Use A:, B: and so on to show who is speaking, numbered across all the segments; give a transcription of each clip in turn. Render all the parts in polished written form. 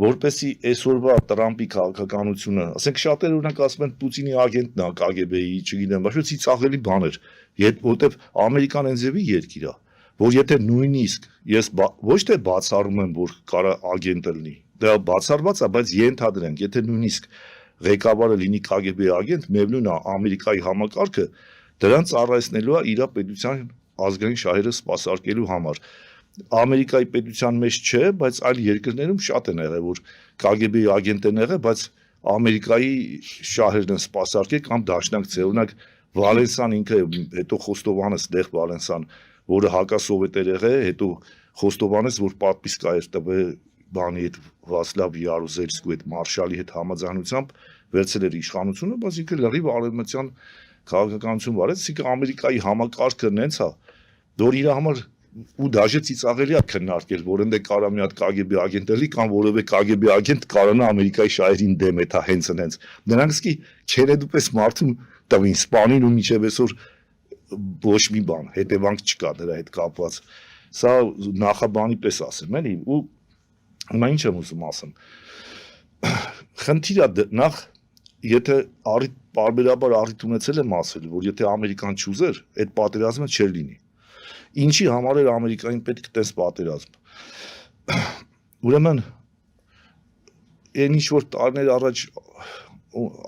A: որպեսի այսօրվա Տրամպի քաղաքականությունը, ասենք շատերը օրինակ ասում են Պուտինի ագենտն է KGB-ի, չգիտեմ, բայց ծիծաղելի բան էր, որտեվ Ամերիկան այնձևի երկիր է, որ եթե նույնիսկ ես ոչ թե բացառում եմ, որ կարա ագենտը լինի, դա բացառված է, բայց ենթադրենք, եթե նույնիսկ ղեկավարը լինի KGB ագենտ, միևնույն է Ամերիկայի համակարգը դրան ծառայեցնելու է իր պետության ազգային շահերը սպասարկելու համար։ Ամերիկայի պետության մեջ չէ, բայց այլ երկրներում շատ են եղել, որ KGB-ի ագենտ են եղել, բայց Ամերիկայի շահերն են սպասարկել կամ դաշնակցել, օրինակ Վալենսան ինքը, հետո Խոստովանես Լեխ Վալենսան, որը հակասովետ էր եղել, հետո Խոստովանես, որ պատվիսկա էր տվել բանի հետ Վասլավ Յարուզելսկու հետ մարշալի հետ համաձայնությամբ վերցել էր իշխանությունը, բայց ինքը լրիվ արևմտյան քաղաքականություն վարեց, ինքը Ամերիկայի համակարգը նենց է, որ իր համար ու դաժե ծիծաղելի է քննարկել, որ ընդ է կարա մի հատ KGB ագենտ լինի կամ որևէ KGB ագենտ կարողանա Ամերիկայի շահերին դեմ է թա հենց։ Նրանք սկի չերեդուպես մարդուն տվին սպանին ու միջև այսօր ոչ մի բան, հետևանք չկա դրա հետ կապված։ Սա նախաբանի պես ասեմ, էլի, ու հիմա ինչ եմ ուզում ասեմ։ Խնդիրը նախ եթե պարբերաբար առիթ ունեցել եմ ասել, որ եթե Ամերիկան չուզեր, այդ պատերազմը չէր լինի։ Ինչի համար էր Ամերիկային պետք տես պատերազմ։ Ուրեմն այն ինչ որ տարիներ առաջ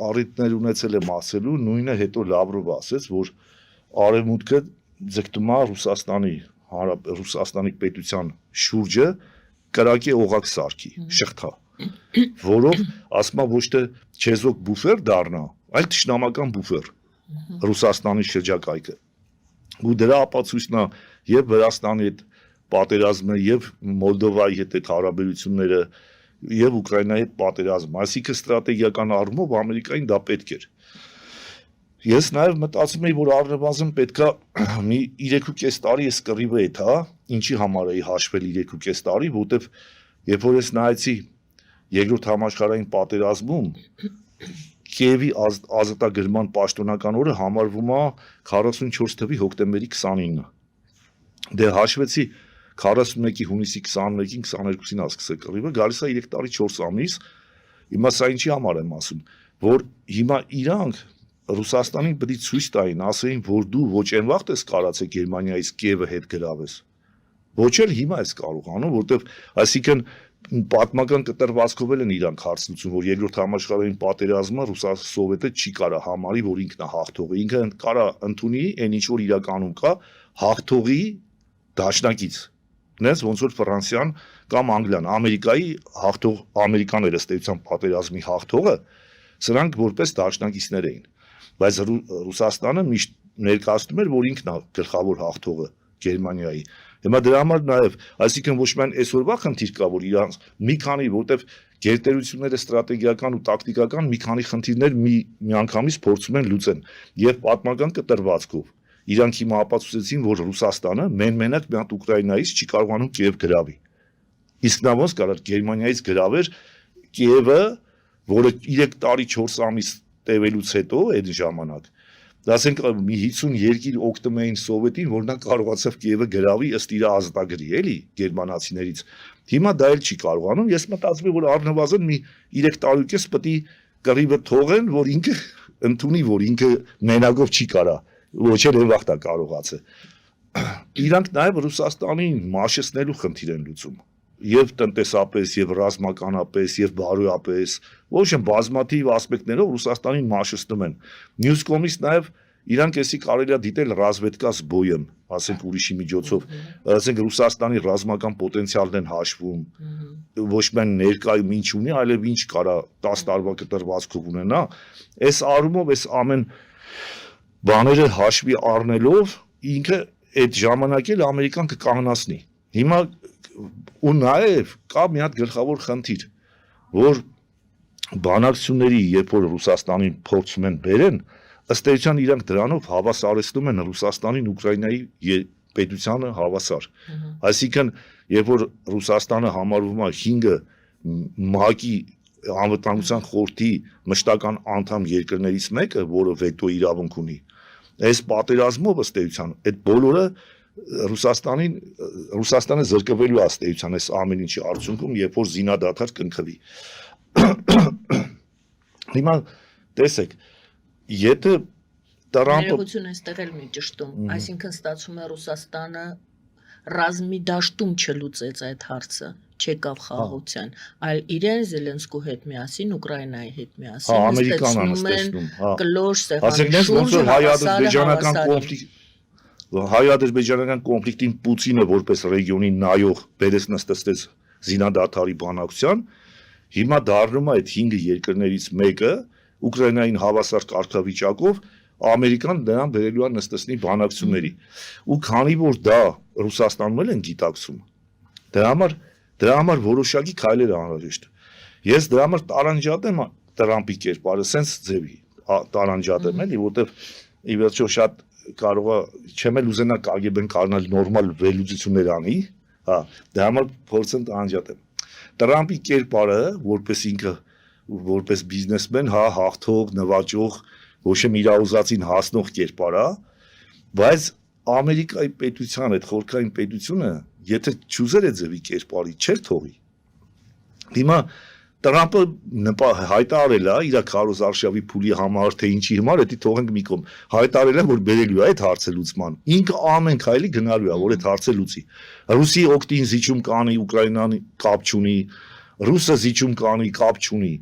A: առիթներ ունեցել եմ ասելու, նույնը հետո Լավրովը ասեց, որ արևմուտքը ձգտում է Ռուսաստանի պետության շուրջը կրակի օղակ սարքի, շղթա, որով ասում է ոչ թե չեզոք բուֆեր դառնա, այլ թշնամական բուֆեր Ռուսաստանի շրջակայքը։ Ու դրա ապացույցն է եւ Վրաստանի հետ պատերազմը եւ Մոլդովայի հետ հարաբերությունները եւ Ուկրաինայի հետ պատերազմը, այսինքն ստրատեգիական առումով Ամերիկային դա պետք էր։ Ես նաեւ մտածում եի, որ առնվազն պետքա մի 3.5 տարի էս կռիվը հետ, հա, ինչի համար էի հաշվել 3.5 տարի, որտեվ երբ որ ես նայեցի երկրորդ համաշխարհային պատերազմում Կիևի ազատագրման պաշտոնական օրը համարվում է 44 թվականի հոկտեմբերի 29-ը։ Դե հաշվեցի 41-ի հունիսի 21-ին 22-ին ասկսել կռիվը, գալիս է 3 տարի 4 ամիս։ Հիմա սա ինչի համար եմ ասում, որ հիմա իրանք Ռուսաստանին պետք է ցույց տային, ասեին, որ դու ոչ այն վաղ ես կարացել Գերմանիայից Կիևը հետ գրավես։ Ոչ էլ հիմա ես կարողանում, որտեվ այսինքն պատմական կտրվածքով են իրանք հարցնություն, որ երկրորդ համաշխարհային պատերազմը Ռուսասովետը չի կարա համարի, որ ինքն է հաղթողը, ինքը կարա ընդունի այն ինչ որ իրականում կա, հաղթողի դաշնակից։ Նես ոնց որ Ֆրանսիան կամ Անգլիան, Ամերիկայի հաղթող Ամերիկան էր ըստ էության պատերազմի հաղթողը, սրանք որպես դաշնակիցներ էին, բայց Ռուսաստանը միշտ ներկայացնում էր, որ ինքն է գլխավոր հաղթողը Գերմանիայի։ Հիմա դրա համար նաև, այսինքն ոչ միայն այսօրվա խնդիր կա, որ իրանց մի քանի, որտեվ գերտերությունները ստրատեգիական ու տակտիկական մի քանի խնդիրներ միանգամից փորձում են լուծեն եւ պատմական կտրվածքով իրանք հիմա ապացուցեցին, որ Ռուսաստանը մենակ մի հատ Ուկրաինայից չի կարողանում Կիև գրավի։ Իսկ նա ոնց կարա Գերմանիայից գրավեր Կիևը, որը 3 տարի 4 ամիս տևելուց հետո այդ ժամանակ դասենք մի 50 երկիր օգտվում էին սովետին, որ նա կարողացավ Կիևը գրավի ըստ իր ազատագրի, էլի գերմանացիներից։ Հիմա դա էլ չի կարողանում, ես մտածում եմ, որ առնվազն մի 3 տարուկես պետք է կռիվը թողեն, որ ինքը ընդունի, որ ինքը մենակով չի կարա, ոչ էլ այն վաղ դա կարողացել։ Իրանք նաև Ռուսաստանին մաշեցնելու խնդիր են լուծում։ Եվ տնտեսապես, եւ ռազմականապես, եւ բարոյապես, ոչ են բազմաթիվ ասպեկտներով Ռուսաստանին մաշեցնում են։ Մյուս կողմից նաև իրանք էսի կարելի է դիտել ռազմետկա զբոյը, ասենք ուրիշի միջոցով, ասենք Ռուսաստանի ռազմական պոտենցիալն են հաշվում, ոչ միայն ներկայում ինչ ունի, այլև ինչ կարա 10 տարվա կտրվածքով ունենա, այս առումով այս ամեն բաները հաշվի առնելով ինքը այդ ժամանակ էլ Ամերիկան կկանգնացնի։ Հիմա ու նաև կա մի հատ գլխավոր խնդիր, որ բանակցությունների, երբ որ Ռուսաստանին փորձում են բերեն, ըստ էության իրանք դրանով հավասարեցնում են Ռուսաստանին Ուկրաինայի պետությանը հավասար։ Այսինքն, երբ որ Ռուսաստանը համարվում է 5 ՄԱԿ-ի անվտանգության խորհրդի մշտական անդամ երկրներից մեկը, որը վետո իրավունք ունի, այս պատերազմով ըստ էության այդ բոլորը Ռուսաստանը զրկվելու է ստեյության այս ամեն ինչի արդյունքում, երբ որ զինադադար կնքվի։ Հիմա տեսեք, եթե Տրամպը
B: Ներողություն այստեղ էլ մի ճշտում, այսինքն ստացվում է Ռուսաստանը ռազմի դաշտում չլուծեց այդ հարցը, չեկավ խաղաղության, այլ իրեն Զելենսկու հետ միասին, Ուկրաինայի հետ միասին
A: Ամերիկանն
B: կլոր
A: սեղանի շուրջ հայ-ադրբեջանական կոնֆլիկտին Պուտինը որպես ռեգիոնի նայող բերեց նստեցրեց զինադադարի բանակցության, հիմա դառնում է այդ 5 երկրներից մեկը Ուկրաինային հավասար կարգավիճակով Ամերիկան դրան բերելու է նստեցնի բանակցությունների ու քանի որ դա Ռուսաստանում են գիտակցում դրա համար որոշակի քայլեր անհրաժեշտ ես դրա համար տարանջատեմ Տրամպի կերպարը սենց ձևի տարանջատեմ էլի որտեվ ի վերջո շատ կարող է չեմ էլ ուզենա KGB-ն կարողանալ նորմալ վերլուծություններ անի հա դրա համար փորձեմ տարանջատեմ Տրամպի կերպարը որպես ինքը որպես բիզնեսմեն հա հաղթող նվաճող ոչ եմ իր ուզածին հասնող կերպար է, բայց Ամերիկայի պետության այդ խորքային պետությունը, եթե չուզեր այդ ձևի կերպարի, չէր թողի։ Հիմա Տրամպը հայտարարել է իր քարոզարշավի փուլի համար, թե ինչի համար, դա թողենք մի կողմ։ Հայտարարել է, որ բերելու է այդ հարցը լուծման։ Ինքը ամեն քայլի գնալու է, որ այդ հարցը լուծի։ Ռուսի օգտին զիջում կանի, Ուկրաինան կապ չունի, Ռուսը զիջում կանի, կապ չունի։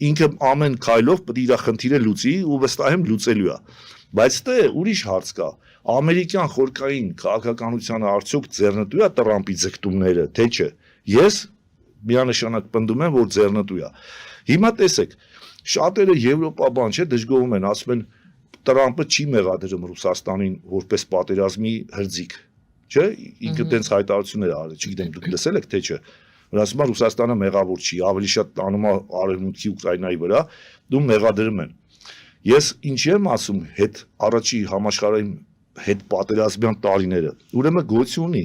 A: Ինքը ամեն քայլով պետք է իր խնդիրը լուծի ու վստահ եմ լուծելու է բայց դե ուրիշ հարց կա ամերիկյան խորքային քաղաքականությանը արդյոք ձեռնտու է Տրամպի ձգտումները թե չէ ես միանշանակ պնդում եմ որ ձեռնտու է հիմա տեսեք շատերը եվրոպաբան չէ դժգոհում են ասում են Տրամպը չի մեղադրում Ռուսաստանին որպես պատերազմի հրձիկ չէ ինքը տենց հայտարարություններ արել չգիտեմ դուք լսել եք թե չէ Ասում Ռուսաստանը մեղավոր չի, ավելի շատ տանում է արևմուտքի Ուկրաինայի վրա, դու մեղադրում են։ Ես ինչի եմ ասում հետ առաջի համաշխարհային հետ պատերազմյան տարիները, ուրեմն գոյություն ունի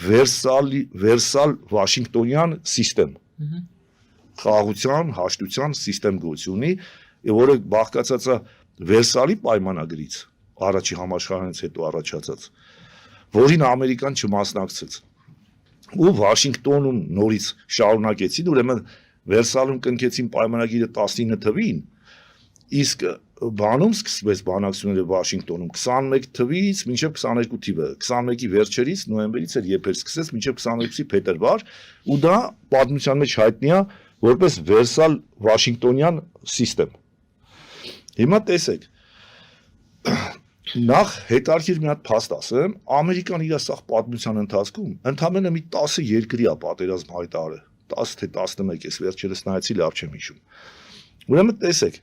A: Վերսալ Վաշինգտոնյան համակարգ։ Խաղաղության, հաշտության համակարգ գոյություն ունի, որը բաղկացած է Վերսալի պայմանագրից, առաջի համաշխարհանից հետո առաջացած, որին Ամերիկան չմասնակցեց։ Ու Վաշինգտոնում նորից շարունակեցին, ուրեմն Վերսալում կնքեցին պայմանագիրը 19 թվին, իսկ բանում սկսվեց բանակցությունները Վաշինգտոնում 21 թվից մինչև 22 թիվը, 21-ի վերջերից նոյեմբերից էր երբ էր սկսեց մինչև 22-ի փետրվար, ու դա պատմության մեջ հայտնի է որպես Վերսալ Վաշինգտոնյան համակարգ։ Հիմա տեսեք Նախ հետարքիր մի հատ փաստ ասեմ, Ամերիկան իր սաղ պատմության ընթացքում ընդամենը մի 10 երկրի է պատերազմ հայտարարել, 10 թե 11 ես վերջերս նայեցի լավ չեմ հիշում։ Ուրեմն տեսեք,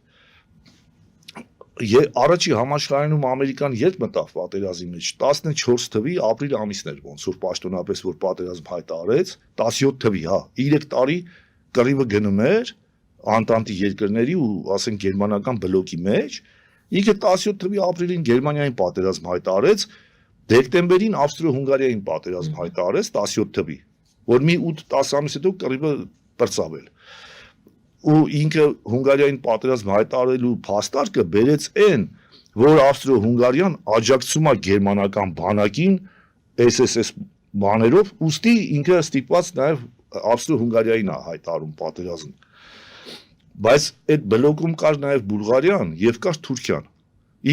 A: առաջի համաշխարհայինում Ամերիկան երբ մտավ պատերազմի մեջ 14 թվի ապրիլ ամիսն էր ոնց որ պաշտոնապես որ պատերազմ հայտարարեց, 17 թվի, հա, 3 տարի կռիվը գնում էր Անտանտի երկրների ու ասենք գերմանական բլոկի մեջ Ինքը 17 թվականի ապրիլին Գերմանիային պատերազմ հայտարարեց, դեկտեմբերին Ավստրիա-Հունգարիային պատերազմ հայտարարեց 17 թվականի, որ մի 8-10 ամիս հետո կռիվը բրծավել։ Ու ինքը Հունգարիային պատերազմ հայտարարելու փաստարկը բերեց այն, որ Ավստրիա-Հունգարիան աջակցում է գերմանական բանակին SSS բաներով, ուստի ինքը ստիպված նաև Ավստրիա-Հունգարիային է հայտարարում պատերազմ։ Բայց այդ բլոկում կար նաև Բուլղարիան եւ կար Թուրքիան։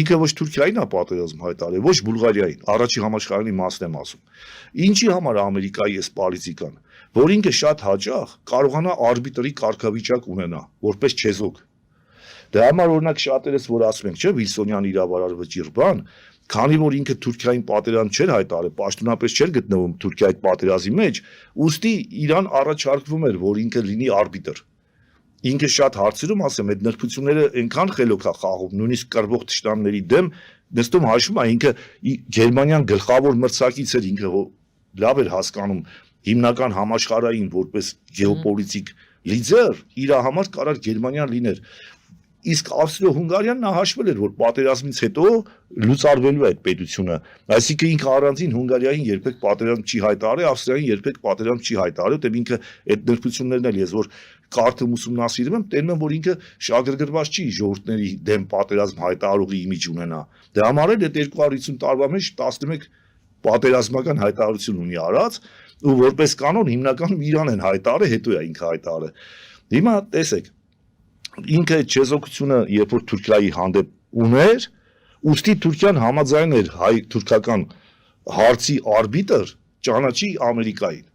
A: Ինքը ոչ Թուրքիային է պատերազմ հայտարարել, ոչ Բուլղարիային, առաջի համաշխարհային մասն եմ ասում։ Ինչի համար Ամերիկայի այս պոլիտիկան, որ ինքը շատ հաճախ կարողանա արբիտրի կարգավիճակ ունենա, որպես չեզոք։ Դրա համար օրինակ շատերս որ ասում ենք, չէ, Վիլսոնյան իրավարար վճիռ բան, քանի որ ինքը Թուրքիային պատերազմ չէր հայտարարել, պաշտոնապես չէր գտնվում Թուրքիայի պատերազմի մեջ, ուստի իրան առաջարկվում էր, որ ինքը լինի արբիտր։ Ինքը շատ հարցերում ասեմ, այդ նրբությունները այնքան խելոք է խաղում, նույնիսկ կռվող թշնամիների դեմ, նստում հաշվում է ինքը Գերմանիան գլխավոր մրցակից էր, ինքը լավ էր հասկանում հիմնական համաշխարհային որպես գեոպոլիտիկ լիդեր, իր համար կարար Գերմանիան լիներ։ Իսկ Ավստրիա-Հունգարիան նա հաշվել էր, որ պատերազմից հետո լուծարվելու է այդ պետությունը, այսինքն ինքը առանձին Հունգարիային երբեք պատերազմ չի հայտարարել, Ավստրիային երբեք պատերազմ չի հայտարարել, դեպի ինքը այդ նրբություններն էլ ես որ կարդում ուսումնասիրում եմ, տենում եմ, որ ինքը շագրգռված չի ժողովուրդների դեմ պատերազմ հայտարարողի իմիջ ունենա։ Դրա համար էլ այդ 250 տարվա մեջ 11 պատերազմական հայտարարություն ունի արած ու որպես կանոն հիմնականում Իրան են հայտարարը, հետո է ինքը հայտարարը։ Հիմա տեսեք, ինքը այդ չեզոքությունը երբ որ Թուրքիայի հանդեպ ուներ, ուստի Թուրքիան համաձայն էր հայ-թուրքական հարցի արբիտր ճանաչի Ամերիկային։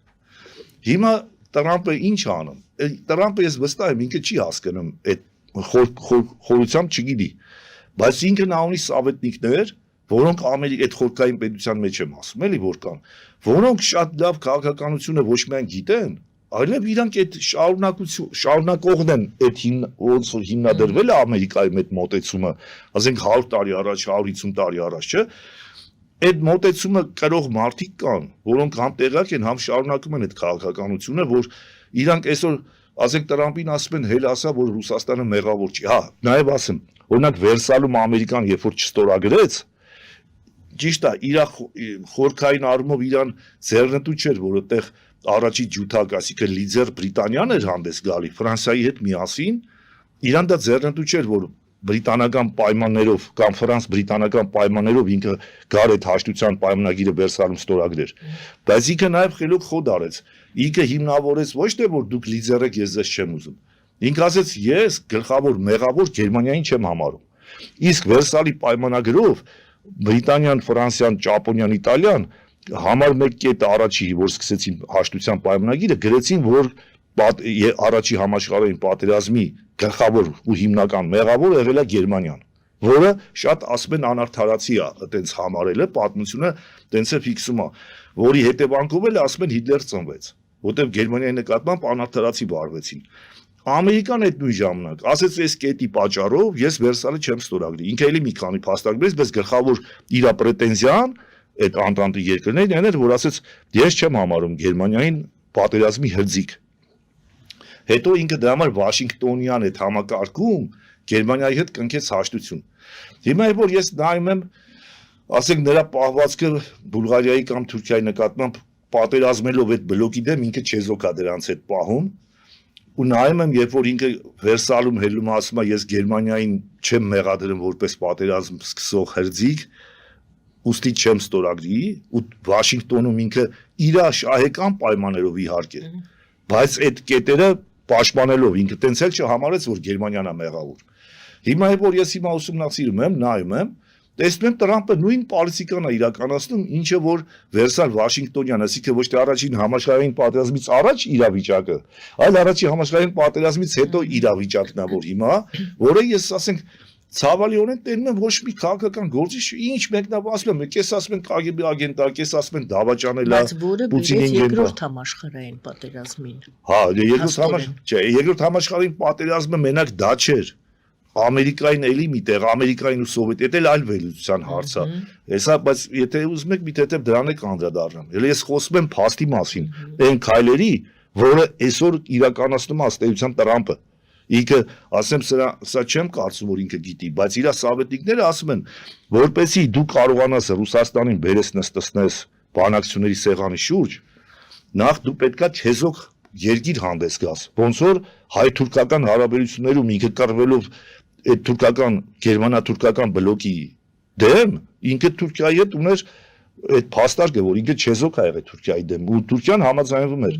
A: Հիմա Տրամպը ինչ անում։ Տրամպը ես վստահ եմ ինքը չի հասկանում այդ խորությամբ չգիտի, բայց ինքը նա ունի սավետնիկներ, որոնք այդ խորքային պետության մեջ եմ ասում, էլի որ կան, որոնք շատ լավ քաղաքականությունը ոչ միայն գիտեն, այլև իրանք այդ շարունակողն են այդ ոնց որ հիմնադրվել է Ամերիկայում այդ մոտեցումը, ասենք 100 տարի առաջ, 150 տարի առաջ, չէ՞։ Այդ մոտեցումը կրող մարդիկ կան, որոնք համ տեղյակ են, համ շարունակում են այդ քաղաքականությունը, որ իրանք այսօր ասենք Տրամպին ասում են հել ասա, որ Ռուսաստանը մեղավոր չի։ Հա, նաև ասեմ, օրինակ Վերսալում Ամերիկան երբ որ չստորագրեց, ճիշտ է, իր խորքային առումով իրան ձեռնտու չէր, որ այդտեղ առաջի ջութակ, այսինքն լիդեր Բրիտանիան էր հանդես գալի Ֆրանսիայի հետ միասին, իրան դա ձեռնտու չէր, որ բրիտանական պայմաններով կամ ֆրանս-բրիտանական պայմաններով ինքը գար այդ հաշտության պայմանագիրը Վերսալում ստորագրեր։ Բայց ինքը նաև խելոք խոդ արեց։ Ինքը հիմնավորեց ոչ թե որ դուք լիդեր եք, ես ձեզ չեմ ուզում։ Ինքը ասեց ես գլխավոր մեղավոր Գերմանիային չեմ համարում։ Իսկ Վերսալի պայմանագրով Բրիտանիան, Ֆրանսիան, Ճապոնիան, Իտալիան համար 1 կետը առաջի, որ սկսեցին հաշտության պայմանագիրը, գրեցին, որ առաջի համաշխարհային պատերազմի գլխավոր ու հիմնական մեղավորը եղել է Գերմանիան, որը շատ ասում են անարդարացի է, այտենց համարելը, պատմությունը տենց է ֆիքսում է, որի հետևանքով էլ ասում են Հիտլեր ծնվեց, որտեղ Գերմանիայի նկատմամբ անարդարացի վարվեցին։ Ամերիկան այդ նույն ժամանակ ասեց այս կետի պատճառով ես Վերսալը չեմ ստորագրի։ Ինքը էլի մի քանի փաստագրեց, բայց գլխավոր իր պրետենզիան այդ անտանտի երկրներն էր, որ ասեց ես չեմ համարում Գերմանիային պատերազմի հրձիկ։ Հետո ինքը դրա համար Վաշինգտոնյան այդ համակարգում Գերմանիայի հետ կնքեց հաշտություն։ Հիմա որ ես նայում եմ, ասենք նրա պահվածքը Բուլղարիայի կամ Թուրքիայի նկատմամբ պատերազմելով այդ բլոկի դեմ ինքը չեզոք է դրանց հետ պահում։ Ու նայում եմ, երբ որ ինքը Վերսալում հելում ասում է ես Գերմանիային չեմ մեղադրում որպես պատերազմ սկսող հրձիկ, ուստի չեմ ստորագրի, ու Վաշինգտոնում ինքը իր շահեկան պայմաններով իհարկե, բայց այդ կետերը պաշտպանելով ինքը տենց էլ չհամարեց, որ Գերմանիան է մեղավոր։ Հիմա որ ես հիմա ուսումնասիրում եմ, նայում եմ, տեսնում եմ Տրամպը նույն պոլիտիկան է իրականացնում, ինչը որ Վերսալ Վաշինգտոնյան, այսինքն ոչ թե առաջին համաշխարհային պատերազմից առաջ իրավիճակը, այլ առաջին համաշխարհային պատերազմից հետո իրավիճակն է, որ հիմա, որը ես ասենք ցավալիորեն տենում եմ ոչ մի քաղաքական գործիչ, ինչ մեկնավ ասում եմ, կես ասում են KGB ագենտ է, կես ասում են դավաճանել է,
B: բայց որը բերեց երկրորդ համաշխարհային պատերազմին։
A: Հա, երկրորդ համաշխարհային պատերազմը մենակ դա չէր։ Ամերիկային էլի միտեղ, Ամերիկային ու Սովետի էլ այլ վերլուծության հարց է։ Հեսա, բայց եթե ուզում եք մի թեթև դրան եք անդրադառնամ։ Հələ ես խոսում եմ փաստի մասին, այն քայլերի, որը այսօր իրականացնում է ըստ էության Տրամպը։ Ինքը, ասեմ, սա չեմ կարծում, որ ինքը գիտի, բայց իր սավետնիկները ասում են, որպեսզի դու կարողանաս Ռուսաստանին բերես նստեցնես բանակցությունների սեղանի շուրջ, նախ դու պետքա չեզոք երկիր հանդես գաս։ Ոնց որ հայ-թուրքական հարաբերություններում ինքը կռվելով այդ թուրքական գերմանա-թուրքական բլոկի դեմ ինքը Թուրքիայի հետ ուներ այդ փաստարկը, որ ինքը չեզոք ա եղել Թուրքիայի դեմ ու Թուրքիան համաձայնվում էր